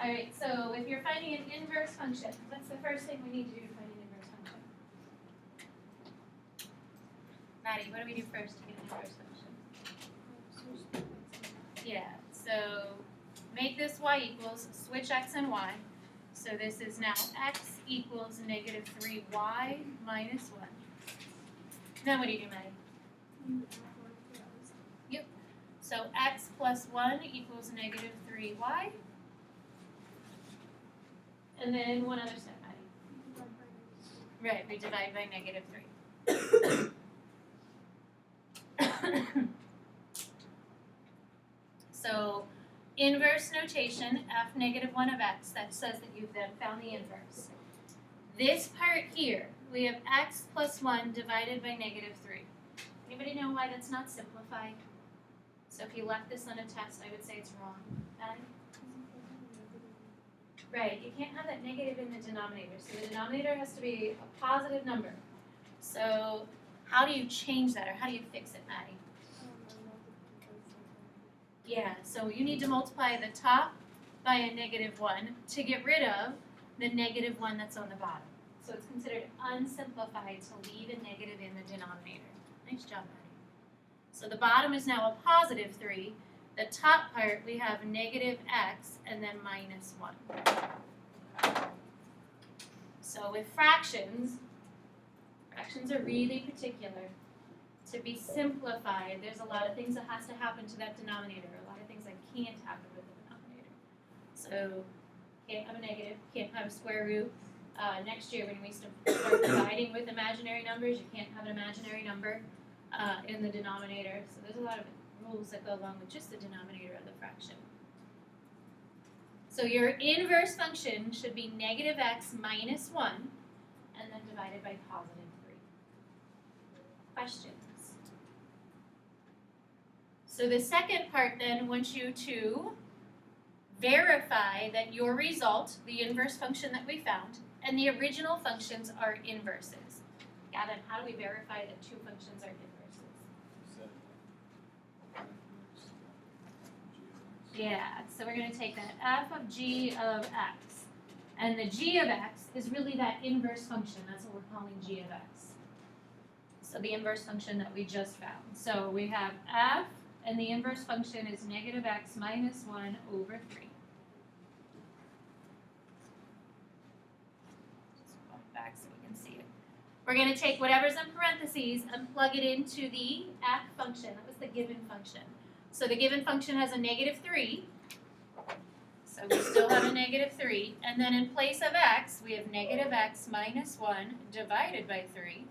Alright, so if you're finding an inverse function, what's the first thing we need to do to find an inverse function? Maddie, what do we do first to get an inverse function? Yeah, so make this y equals, switch x and y. So this is now x equals negative 3y minus 1. Then what do you do, Maddie? Yep. So x plus 1 equals negative 3y. And then one other step, Maddie. Right, we divide by negative 3. So inverse notation, f negative 1 of x, that says that you've then found the inverse. This part here, we have x plus 1 divided by negative 3. Anybody know why that's not simplified? So if you left this on a test, I would say it's wrong. Maddie? Right, you can't have that negative in the denominator. So the denominator has to be a positive number. So how do you change that, or how do you fix it, Maddie? Yeah, so you need to multiply the top by a negative 1 to get rid of the negative 1 that's on the bottom. So it's considered unsimplified to leave a negative in the denominator. Nice job, Maddie. So the bottom is now a positive 3. The top part, we have negative x and then minus 1. So with fractions are really particular. To be simplified, there's a lot of things that has to happen to that denominator, a lot of things that can't happen with the denominator. So can't have a negative, can't have a square root. Next year when we start dividing with imaginary numbers, you can't have an imaginary number in the denominator. So there's a lot of rules that go along with just the denominator of the fraction. So your inverse function should be negative x minus 1 and then divided by positive 3. Questions? So the second part then wants you to verify that your result, the inverse function that we found, and the original functions are inverses. Gavin, how do we verify that two functions are inverses? Yeah, so we're going to take that f of g of x. And the g of x is really that inverse function. That's what we're calling g of x. So the inverse function that we just found. So we have f, and the inverse function is negative x minus 1 over 3. Just go back so we can see it. We're going to take whatever's in parentheses and plug it into the f function. That was the given function. So the given function has a negative 3. So we still have a negative 3. And then in place of x, we have negative x minus 1 divided by 3.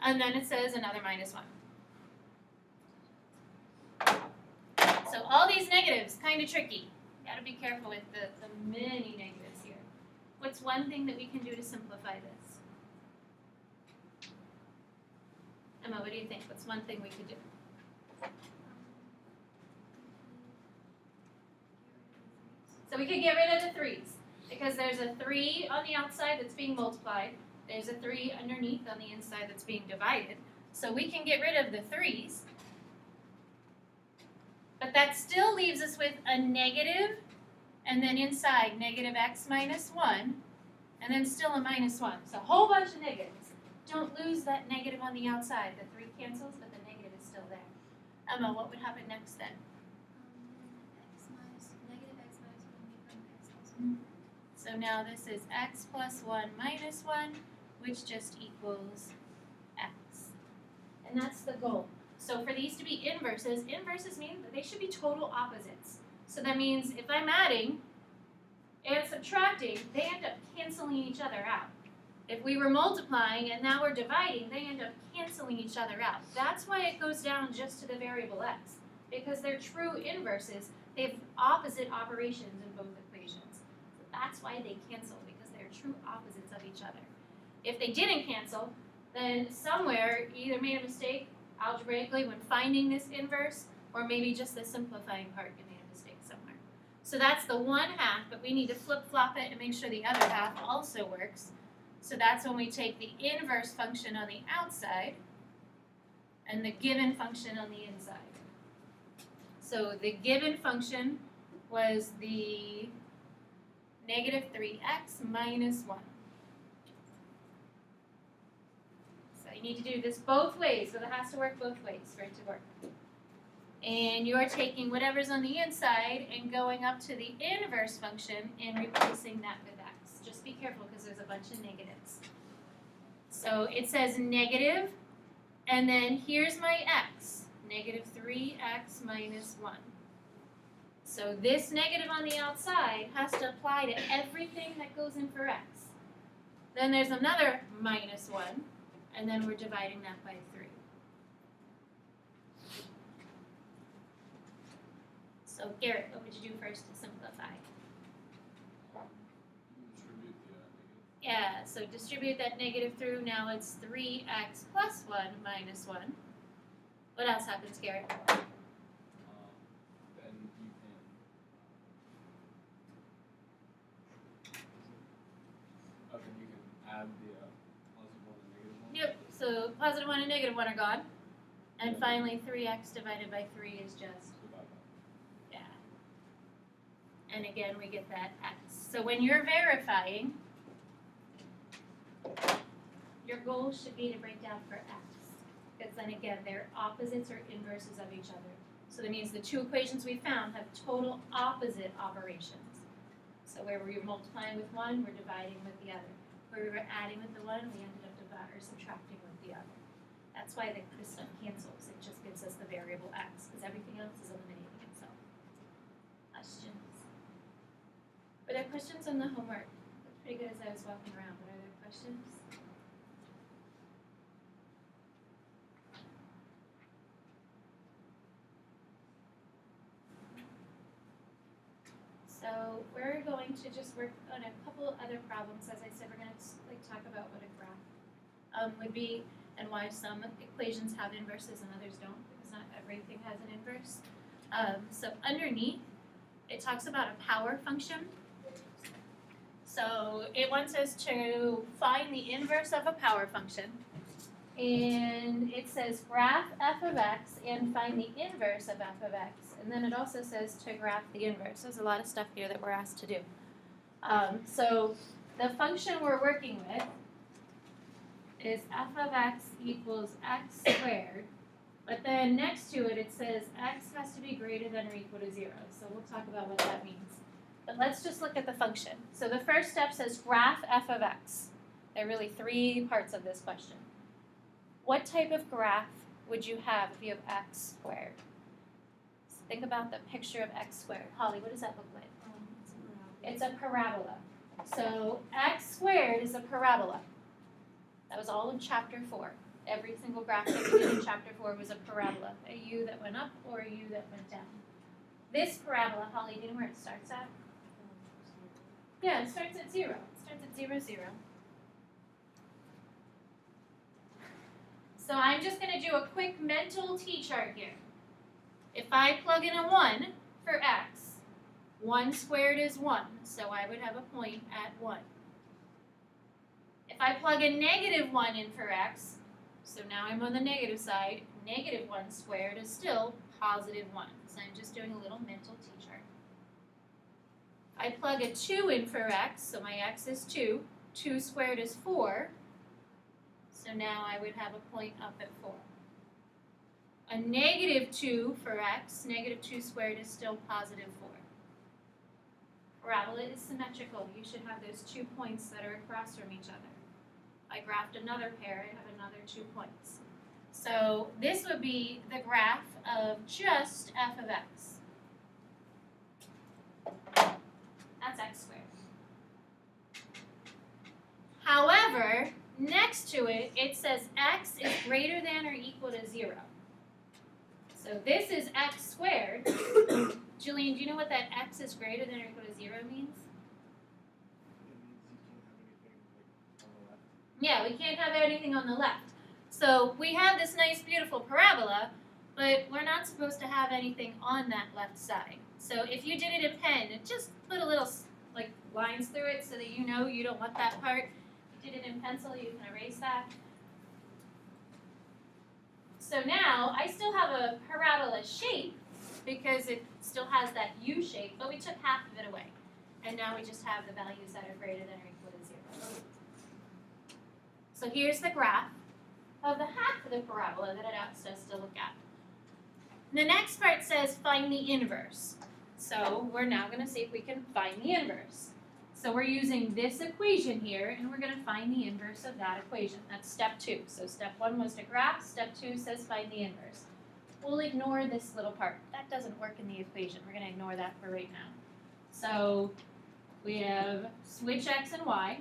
And then it says another minus 1. So all these negatives, kind of tricky. Got to be careful with the many negatives here. What's one thing that we can do to simplify this? Emma, what do you think? What's one thing we could do? So we could get rid of the 3's because there's a 3 on the outside that's being multiplied. There's a 3 underneath on the inside that's being divided. So we can get rid of the 3's. But that still leaves us with a negative, and then inside negative x minus 1, and then still a minus 1. So a whole bunch of negatives. Don't lose that negative on the outside. The 3 cancels, but the negative is still there. Emma, what would happen next then? So now this is x plus 1 minus 1, which just equals x. And that's the goal. So for these to be inverses, inverses mean that they should be total opposites. So that means if I'm adding and subtracting, they end up canceling each other out. If we were multiplying and now we're dividing, they end up canceling each other out. That's why it goes down just to the variable x, because they're true inverses. They have opposite operations in both equations. So that's why they cancel, because they're true opposites of each other. If they didn't cancel, then somewhere you either made a mistake algebraically when finding this inverse, or maybe just the simplifying part you made a mistake somewhere. So that's the 1/2, but we need to flip-flop it and make sure the other half also works. So that's when we take the inverse function on the outside and the given function on the inside. So the given function was the negative 3x minus 1. So you need to do this both ways, so it has to work both ways for it to work. And you're taking whatever's on the inside and going up to the inverse function and replacing that with x. Just be careful because there's a bunch of negatives. So it says negative, and then here's my x, negative 3x minus 1. So this negative on the outside has to apply to everything that goes in for x. Then there's another minus 1, and then we're dividing that by 3. So Garrett, what would you do first to simplify? Distribute the negative. Yeah, so distribute that negative through. Now it's 3x plus 1 minus 1. What else happens, Garrett? Then you can. Okay, you can add the positive one and negative one. Yep, so positive 1 and negative 1 are gone. And finally, 3x divided by 3 is just, Divide yeah. And again, we get that x. So when you're verifying, your goal should be to break down for x. Because then again, they're opposites or inverses of each other. So that means the two equations we found have total opposite operations. So where we were multiplying with one, we're dividing with the other. Where we were adding with the one, we ended up subtracting with the other. That's why this stuff cancels. It just gives us the variable x, because everything else is eliminating itself. Questions? Were there questions on the homework? Looked pretty good as I was walking around, but are there questions? So we're going to just work on a couple other problems. As I said, we're going to talk about what a graph would be and why some equations have inverses and others don't, because not everything has an inverse. So underneath, it talks about a power function. So it wants us to find the inverse of a power function. And it says graph f of x and find the inverse of f of x. And then it also says to graph the inverse. There's a lot of stuff here that we're asked to do. So the function we're working with is f of x equals x squared. But then next to it, it says x has to be greater than or equal to 0. So we'll talk about what that means. But let's just look at the function. So the first step says graph f of x. There are really three parts of this question. What type of graph would you have if you have x squared? So think about the picture of x squared. Holly, what does that look like? It's a parabola. So x squared is a parabola. That was all in chapter 4. Every single graph that we did in chapter 4 was a parabola. A u that went up or a u that went down. This parabola, Holly, do you know where it starts at? Yeah, it starts at 0. It starts at 0, 0. So I'm just going to do a quick mental t-chart here. If I plug in a 1 for x, 1 squared is 1, so I would have a point at 1. If I plug a negative 1 in for x, so now I'm on the negative side, negative 1 squared is still positive 1. So I'm just doing a little mental t-chart. I plug a 2 in for x, so my x is 2. 2 squared is 4. So now I would have a point up at 4. A negative 2 for x, negative 2 squared is still positive 4. Parabola is symmetrical. You should have those 2 points that are across from each other. I graphed another pair, I have another 2 points. So this would be the graph of just f of x. That's x squared. However, next to it, it says x is greater than or equal to 0. So this is x squared. Julian, do you know what that x is greater than or equal to 0 means? Yeah, we can't have anything on the left. So we have this nice, beautiful parabola, but we're not supposed to have anything on that left side. So if you did it in pen, just put a little like lines through it so that you know you don't want that part. If you did it in pencil, you can erase that. So now I still have a parabola shape because it still has that U shape, but we took half of it away. And now we just have the values that are greater than or equal to 0. So here's the graph of the half of the parabola that it asks us to look at. The next part says find the inverse. So we're now going to see if we can find the inverse. So we're using this equation here, and we're going to find the inverse of that equation. That's step 2. So step 1 was to graph. Step 2 says find the inverse. We'll ignore this little part. That doesn't work in the equation. We're going to ignore that for right now. So we have switch x and y.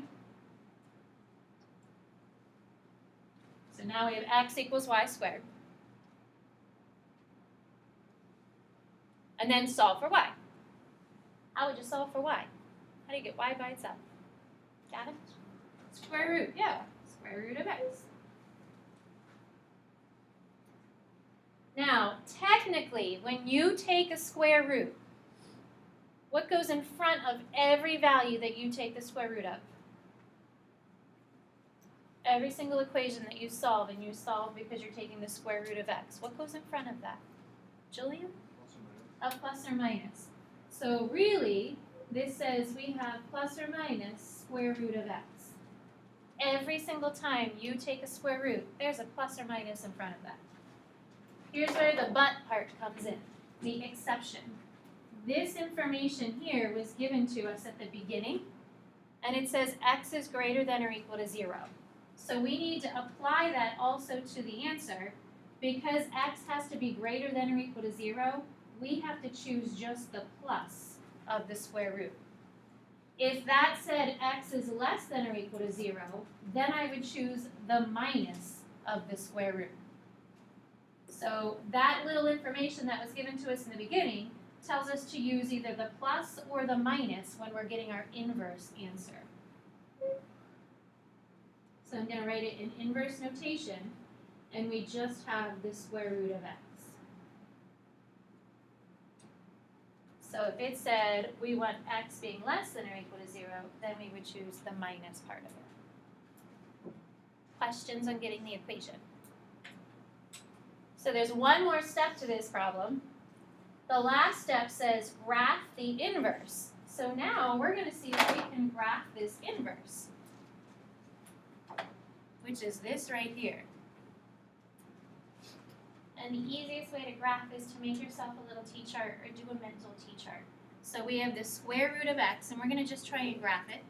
So now we have x equals y squared. And then solve for y. How would you solve for y? How do you get y by itself? Got it? Square root, yeah. Square root of x. Now, technically, when you take a square root, what goes in front of every value that you take the square root of? Every single equation that you solve, and you solve because you're taking the square root of x, what goes in front of that? Julian? A plus or minus. So really, this says we have plus or minus square root of x. Every single time you take a square root, there's a plus or minus in front of that. Here's where the but part comes in, the exception. This information here was given to us at the beginning, and it says x is greater than or equal to 0. So we need to apply that also to the answer. Because x has to be greater than or equal to 0, we have to choose just the plus of the square root. If that said x is less than or equal to 0, then I would choose the minus of the square root. So that little information that was given to us in the beginning tells us to use either the plus or the minus when we're getting our inverse answer. So I'm going to write it in inverse notation, and we just have the square root of x. So if it said we want x being less than or equal to 0, then we would choose the minus part of it. Questions on getting the equation? So there's one more step to this problem. The last step says graph the inverse. So now we're going to see if we can graph this inverse, which is this right here. And the easiest way to graph is to make yourself a little t-chart or do a mental t-chart. So we have the square root of x, and we're going to just try and graph it.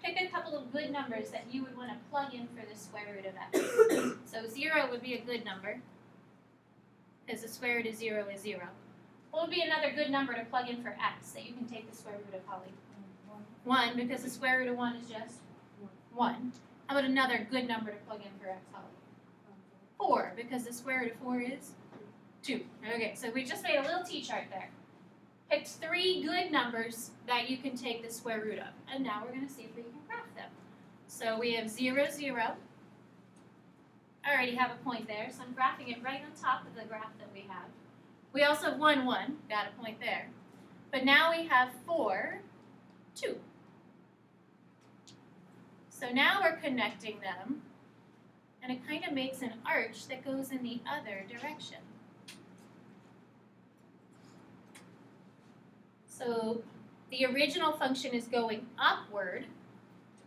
Pick a couple of good numbers that you would want to plug in for the square root of x. So 0 would be a good number, because the square root of 0 is 0. What would be another good number to plug in for x that you can take the square root of, Holly? 1, because the square root of 1 is just 1. How about another good number to plug in for x, Holly? 4, because the square root of 4 is 2. Okay, so we just made a little t-chart there. Picked 3 good numbers that you can take the square root of. And now we're going to see if we can graph them. So we have 0, 0. I already have a point there, so I'm graphing it right on top of the graph that we have. We also have 1, 1, got a point there. But now we have 4, 2. So now we're connecting them, and it kind of makes an arch that goes in the other direction. So the original function is going upward,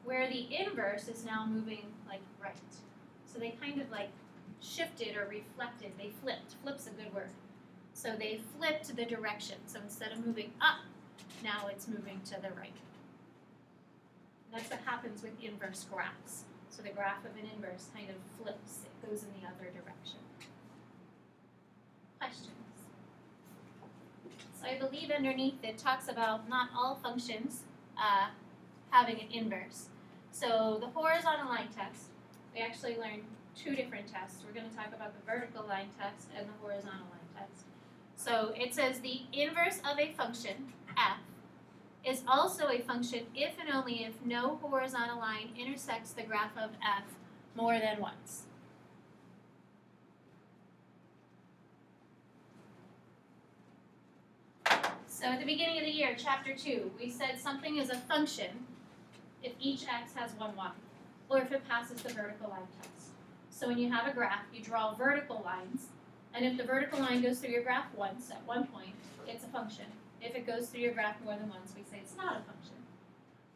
where the inverse is now moving like right. So they kind of like shifted or reflected, they flipped. Flip's a good word. So they flipped the direction. So instead of moving up, now it's moving to the right. That's what happens with inverse graphs. So the graph of an inverse kind of flips. It goes in the other direction. Questions? So I believe underneath it talks about not all functions having an inverse. So the horizontal line test, we actually learned 2 different tests. We're going to talk about the vertical line test and the horizontal line test. So it says the inverse of a function, f, is also a function if and only if no horizontal line intersects the graph of f more than once. So at the beginning of the year, chapter 2, we said something is a function if each x has one y, or if it passes the vertical line test. So when you have a graph, you draw vertical lines, and if the vertical line goes through your graph once at one point, it's a function. If it goes through your graph more than once, we say it's not a function.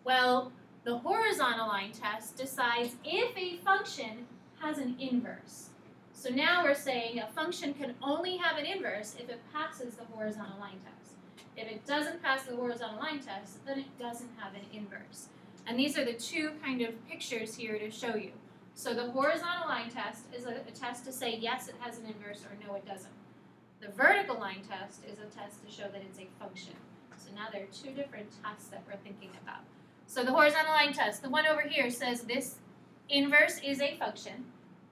Well, the horizontal line test decides if a function has an inverse. So now we're saying a function can only have an inverse if it passes the horizontal line test. If it doesn't pass the horizontal line test, then it doesn't have an inverse. And these are the two kind of pictures here to show you. So the horizontal line test is a test to say yes, it has an inverse, or no, it doesn't. The vertical line test is a test to show that it's a function. So now there are two different tests that we're thinking about. So the horizontal line test, the one over here says this inverse is a function,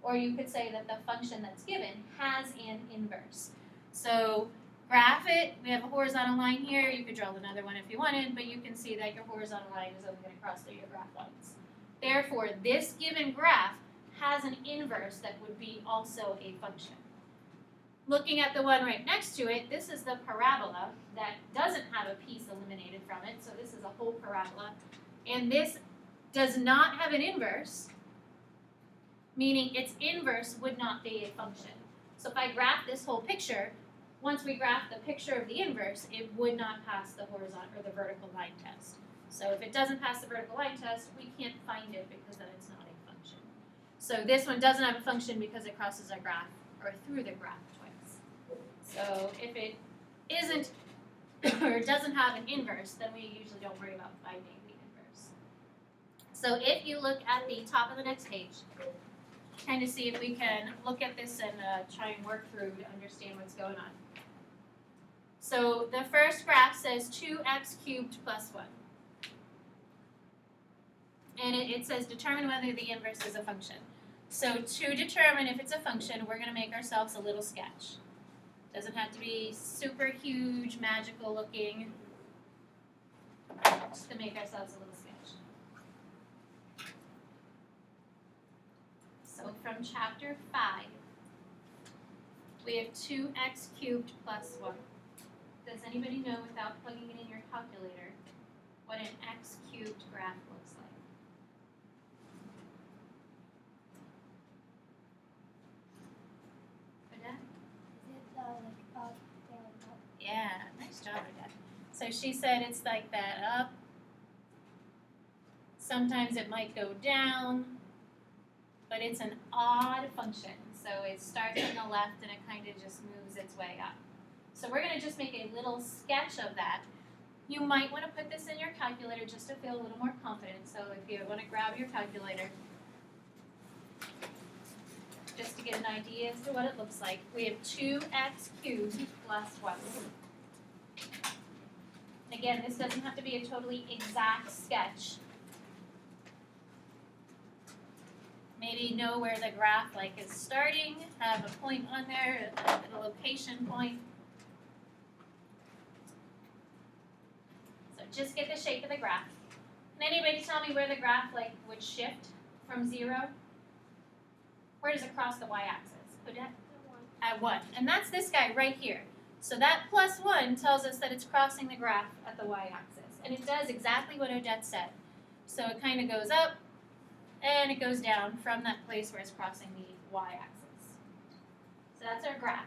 or you could say that the function that's given has an inverse. So graph it, we have a horizontal line here, you could draw another one if you wanted, but you can see that your horizontal line is only going to cross through your graph once. Therefore, this given graph has an inverse that would be also a function. Looking at the one right next to it, this is the parabola that doesn't have a piece eliminated from it, so this is a whole parabola. And this does not have an inverse, meaning its inverse would not be a function. So if I graph this whole picture, once we graph the picture of the inverse, it would not pass the horizontal or the vertical line test. So if it doesn't pass the vertical line test, we can't find it because then it's not a function. So this one doesn't have a function because it crosses our graph or through the graph twice. So if it isn't or doesn't have an inverse, then we usually don't worry about finding the inverse. So if you look at the top of the next page, kind of see if we can look at this and try and work through to understand what's going on. So the first graph says 2x cubed plus 1. And it says determine whether the inverse is a function. So to determine if it's a function, we're going to make ourselves a little sketch. Doesn't have to be super huge, magical looking. Just to make ourselves a little sketch. So from chapter 5, we have 2x cubed plus 1. Does anybody know, without plugging it in your calculator, what an x cubed graph looks like? Odette? Is it like up, down, up? Yeah, nice job, Odette. So she said it's like that up. Sometimes it might go down, but it's an odd function. So it starts on the left and it kind of just moves its way up. So we're going to just make a little sketch of that. You might want to put this in your calculator just to feel a little more confident. So if you want to grab your calculator, just to get an idea as to what it looks like, we have 2x cubed plus 1. Again, this doesn't have to be a totally exact sketch. Maybe know where the graph is starting, have a point on there, a location point. So just get the shape of the graph. Can anybody tell me where the graph would shift from 0? Where does it cross the y-axis? Odette? At 1. And that's this guy right here. So that plus 1 tells us that it's crossing the graph at the y-axis. And it does exactly what Odette said. So it kind of goes up, and it goes down from that place where it's crossing the y-axis. So that's our graph.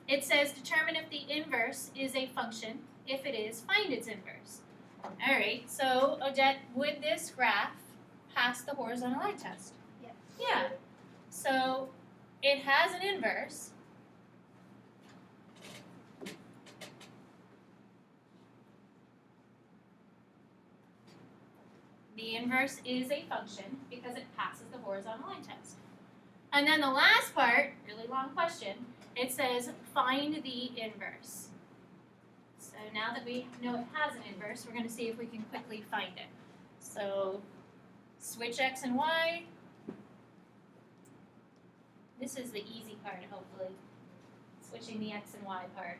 It says determine if the inverse is a function. If it is, find its inverse. All right, so Odette, would this graph pass the horizontal line test? Yes. Yeah. So it has an inverse. The inverse is a function because it passes the horizontal line test. And then the last part, really long question, it says find the inverse. So now that we know it has an inverse, we're going to see if we can quickly find it. So switch x and y. This is the easy part, hopefully. Switching the x and y part.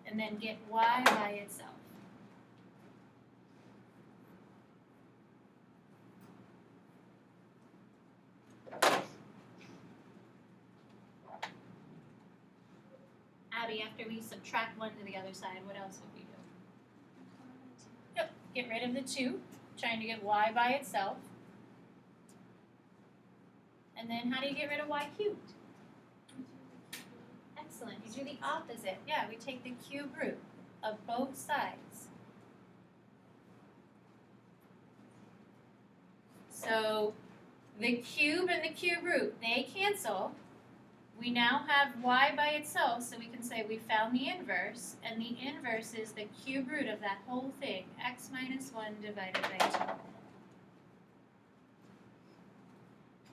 And then get y by itself. Abby, after we subtract 1 to the other side, what else would we do? Yep, get rid of the 2. trying to get y by itself. And then how do you get rid of y cubed? Excellent. You do the opposite. Yeah, we take the cube root of both sides. So the cube and the cube root, they cancel. We now have y by itself, so we can say we found the inverse, and the inverse is the cube root of that whole thing, x minus 1 divided by 2.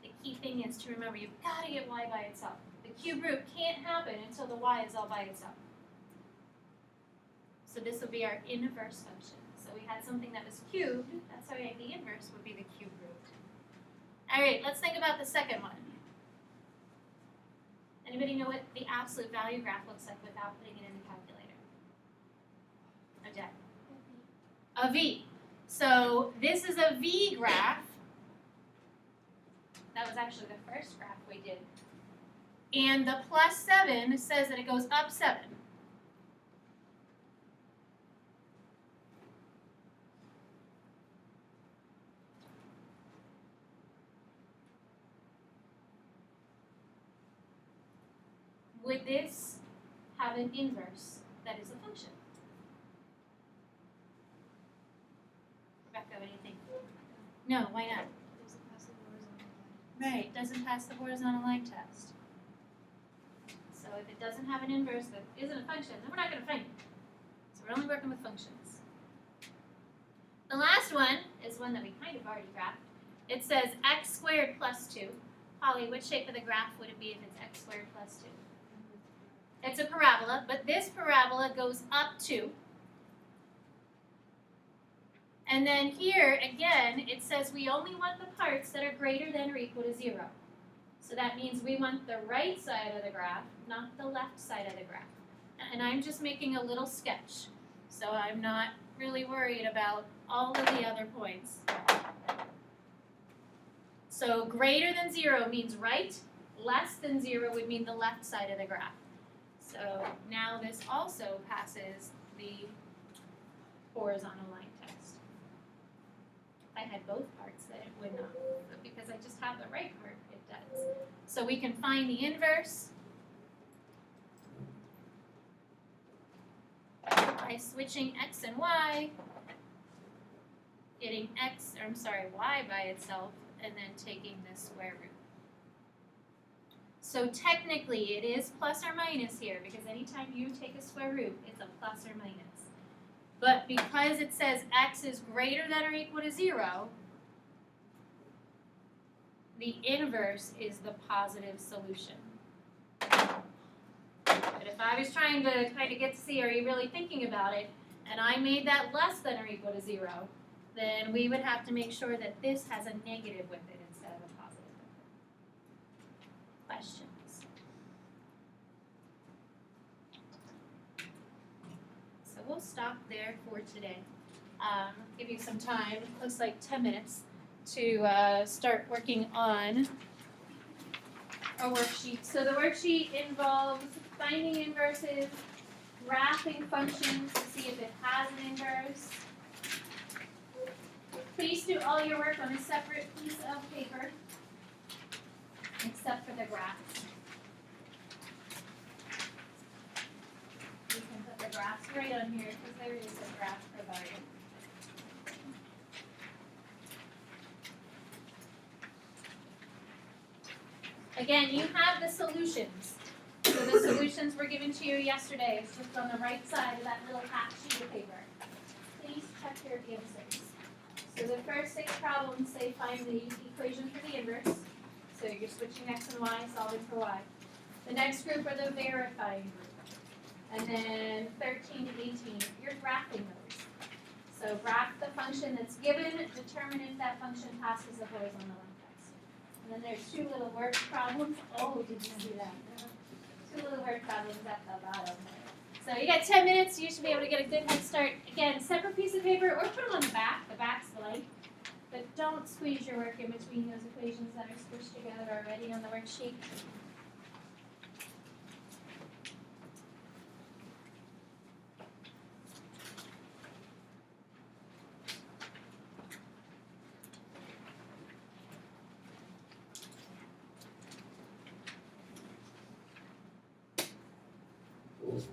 The key thing is to remember, you've got to get y by itself. The cube root can't happen until the y is all by itself. So this will be our inverse function. So we had something that was cubed, that's how the inverse would be the cube root. All right, let's think about the second one. Anybody know what the absolute value graph looks like without putting it in the calculator? A V. So this is a V graph. That was actually the first graph we did. And the plus 7 says that it goes up 7. Would this have an inverse that is a function? Rebecca, what do you think? No, why not? Right, doesn't pass the horizontal line test. So if it doesn't have an inverse that isn't a function, then we're not going to find it. So we're only working with functions. The last one is one that we kind of already graphed. It says x squared plus 2. Holly, what shape of the graph would it be if it's x squared plus 2? It's a parabola, but this parabola goes up 2. And then here, again, it says we only want the parts that are greater than or equal to 0. So that means we want the right side of the graph, not the left side of the graph. And I'm just making a little sketch, so I'm not really worried about all of the other points. So greater than 0 means right, less than 0 would mean the left side of the graph. So now this also passes the horizontal line test. If I had both parts, then it would not, but because I just have the right part, it does. So we can find the inverse by switching x and y, getting y by itself, and then taking the square root. So technically it is plus or minus here, because anytime you take a square root, it's a plus or minus. But because it says x is greater than or equal to 0, the inverse is the positive solution. But if I was trying to kind of get to see, are you really thinking about it, and I made that less than or equal to 0, then we would have to make sure that this has a negative with it instead of a positive with it. Questions? So we'll stop there for today. Give you some time, looks like 10 minutes, to start working on a worksheet. So the worksheet involves finding inverses, graphing functions to see if it has an inverse. Please do all your work on a separate piece of paper, except for the graphs. You can put the graphs right on here because there is a graph provided. Again, you have the solutions. So the solutions were given to you yesterday. It's just on the right side of that little half sheet of paper. Please check your answers. So the first 6 problems say find the equation for the inverse. So you're switching x and y, solving for y. The next group are the verifying group. And then 13 to 18, you're graphing those. So graph the function that's given, determine if that function passes the horizontal line test. And then there's 2 little word problems. Oh, did you see that? 2 little word problems at the bottom. So you got 10 minutes, you should be able to get a good head start. Again, separate piece of paper or put them on the back's blank. But don't squeeze your work in between those equations that are squished together already on the worksheet. Yes.